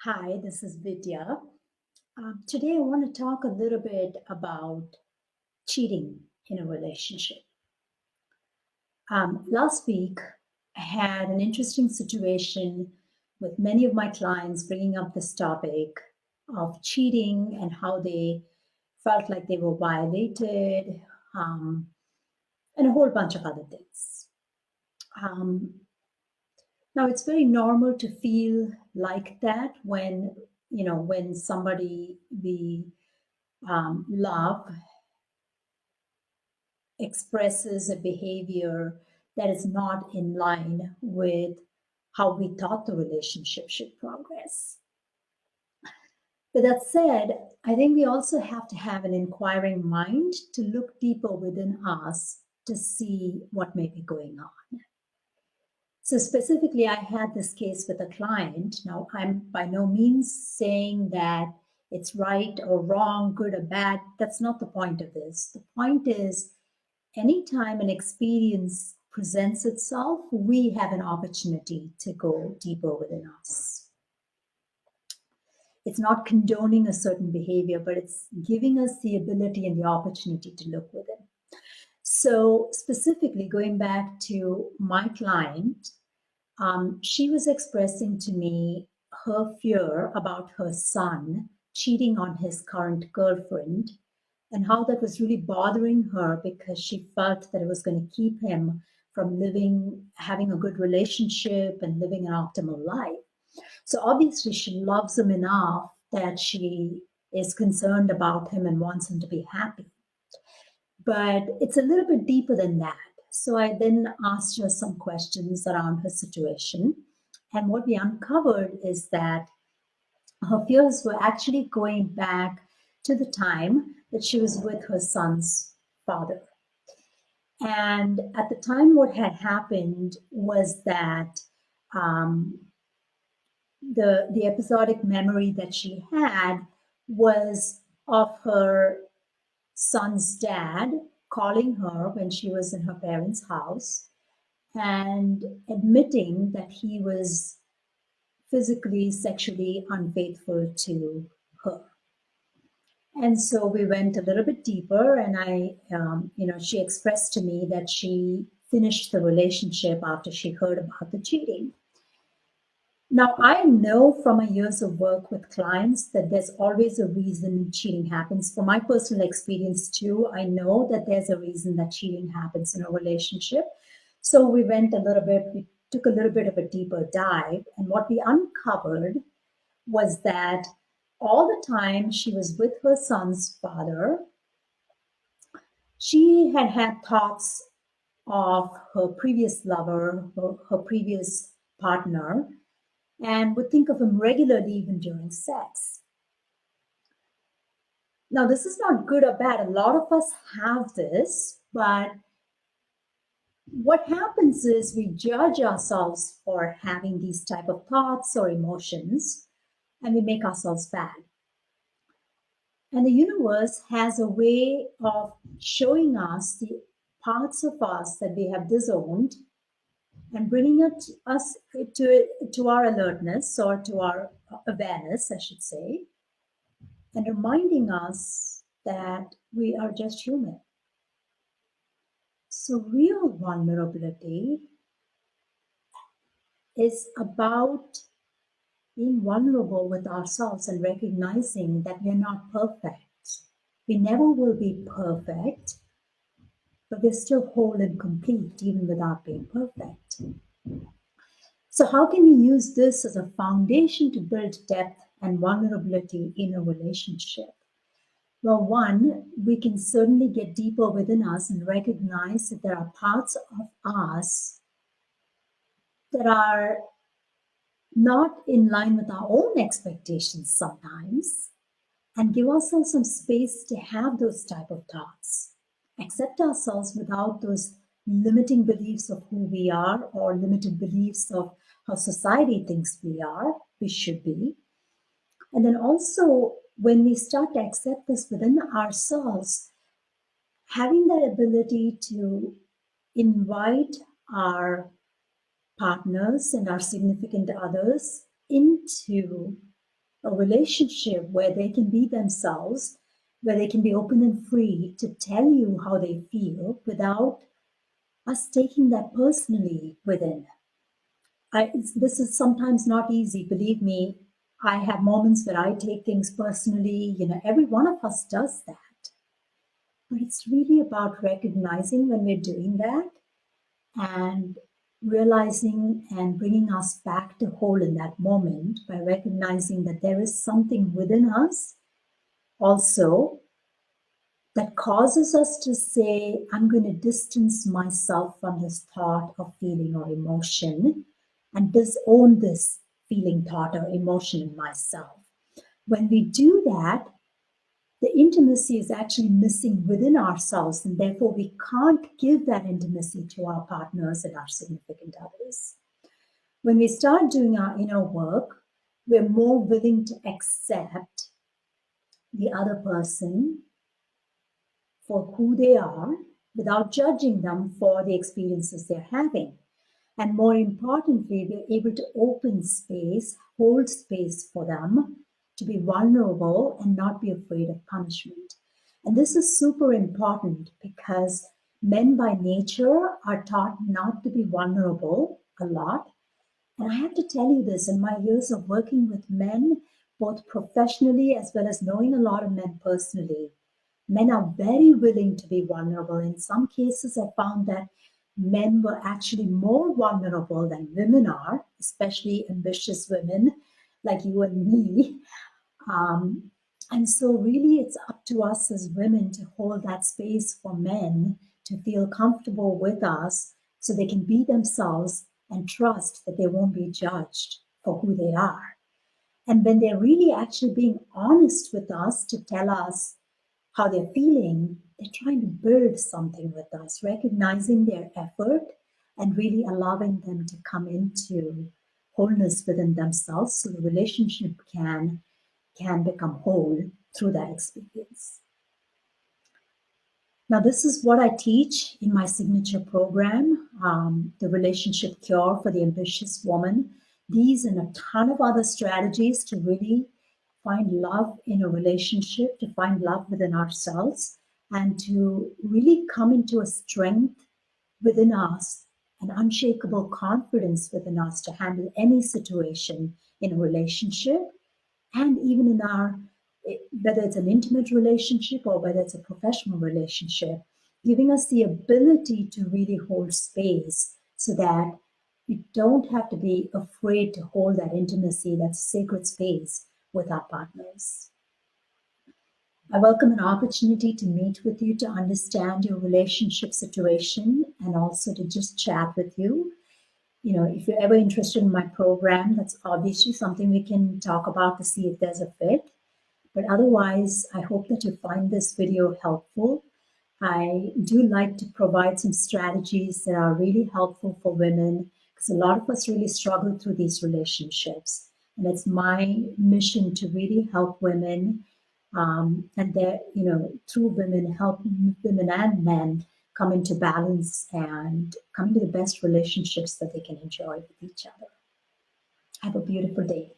Hi, this is Vidya. Today I want to talk a little bit about cheating in a relationship. Last week, I had an interesting situation with many of my clients bringing up this topic of cheating and how they felt like they were violated, um, and a whole bunch of other things. Um, Now, it's very normal to feel like that when somebody we love expresses a behavior that is not in line with how we thought the relationship should progress. But that said, I think we also have to have an inquiring mind to look deeper within us to see what may be going on. So, specifically, I had this case with a client. Now, I'm by no means saying that it's right or wrong, good or bad. That's not the point of this. The point is, anytime an experience presents itself, we have an opportunity to go deeper within us. It's not condoning a certain behavior, but it's giving us the ability and the opportunity to look within. So, specifically, going back to my client, she was expressing to me her fear about her son cheating on his current girlfriend and how that was really bothering her because she felt that it was going to keep him from having a good relationship and living an optimal life. So obviously, she loves him enough that she is concerned about him and wants him to be happy. But it's a little bit deeper than that. So I then asked her some questions around her situation. And what we uncovered is that her fears were actually going back to the time that she was with her son's father. And at the time, what had happened was that um, the episodic memory that she had was of her son's dad calling her when she was in her parents' house and admitting that he was physically, sexually unfaithful to her. And so we went a little bit deeper, and she expressed to me that she finished the relationship after she heard about the cheating. Now, I know from my years of work with clients that there's always a reason cheating happens. From my personal experience, too, I know that there's a reason that cheating happens in a relationship. So we took a little bit of a deeper dive, and what we uncovered was that all the time she was with her son's father, she had had thoughts of her previous lover, her previous partner, and would think of him regularly even during sex. Now, this is not good or bad. A lot of us have this, but what happens is we judge ourselves for having these type of thoughts or emotions, and we make ourselves bad. And the universe has a way of showing us the parts of us that we have disowned and bringing us to our alertness or to our awareness, I should say, and reminding us that we are just human. So, real vulnerability is about being vulnerable with ourselves and recognizing that we're not perfect. We never will be perfect, but we're still whole and complete even without being perfect. So, how can we use this as a foundation to build depth and vulnerability in a relationship? Well, one, we can certainly get deeper within us and recognize that there are parts of us that are not in line with our own expectations sometimes, and give ourselves some space to have those type of thoughts. Accept ourselves without those limiting beliefs of who we are or limited beliefs of how society thinks we should be. And then also, when we start to accept this within ourselves, having that ability to invite our partners and our significant others into a relationship where they can be themselves, where they can be open and free to tell you how they feel without us taking that personally within. This is sometimes not easy, believe me. I have moments where I take things personally. Every one of us does that. But it's really about recognizing when we're doing that and realizing and bringing us back to whole in that moment by recognizing that there is something within us also that causes us to say, I'm going to distance myself from this thought or feeling or emotion and disown this feeling, thought, or emotion in myself. When we do that, the intimacy is actually missing within ourselves, and therefore we can't give that intimacy to our partners and our significant others. When we start doing our inner work, we're more willing to accept the other person for who they are without judging them for the experiences they're having. And more importantly, we're able to open space, hold space for them to be vulnerable and not be afraid of punishment. And this is super important because men by nature are taught not to be vulnerable a lot. And I have to tell you this, in my years of working with men, both professionally as well as knowing a lot of men personally, men are very willing to be vulnerable. In some cases, I found that men were actually more vulnerable than women are, especially ambitious women like you and me. And so, really, it's up to us as women to hold that space for men to feel comfortable with us so they can be themselves and trust that they won't be judged for who they are. And when they're really actually being honest with us to tell us how they're feeling, they're trying to build something with us, recognizing their effort and really allowing them to come into wholeness within themselves so the relationship can become whole through that experience. Now, this is what I teach in my signature program, the Relationship Cure for the Ambitious Woman. These and a ton of other strategies to really find love in a relationship, to find love within ourselves, and to really come into a strength within us, an unshakable confidence within us to handle any situation in a relationship and even in our, whether it's an intimate relationship or whether it's a professional relationship, giving us the ability to really hold space so that we don't have to be afraid to hold that intimacy, that sacred space with our partners. I welcome an opportunity to meet with you to understand your relationship situation and also to just chat with you. If you're ever interested in my program, that's obviously something we can talk about to see if there's a fit. But otherwise, I hope that you find this video helpful. I do like to provide some strategies that are really helpful for women because a lot of us really struggle through these relationships. And it's my mission to really help women and through women, help women and men come into balance and come into the best relationships that they can enjoy with each other. Have a beautiful day.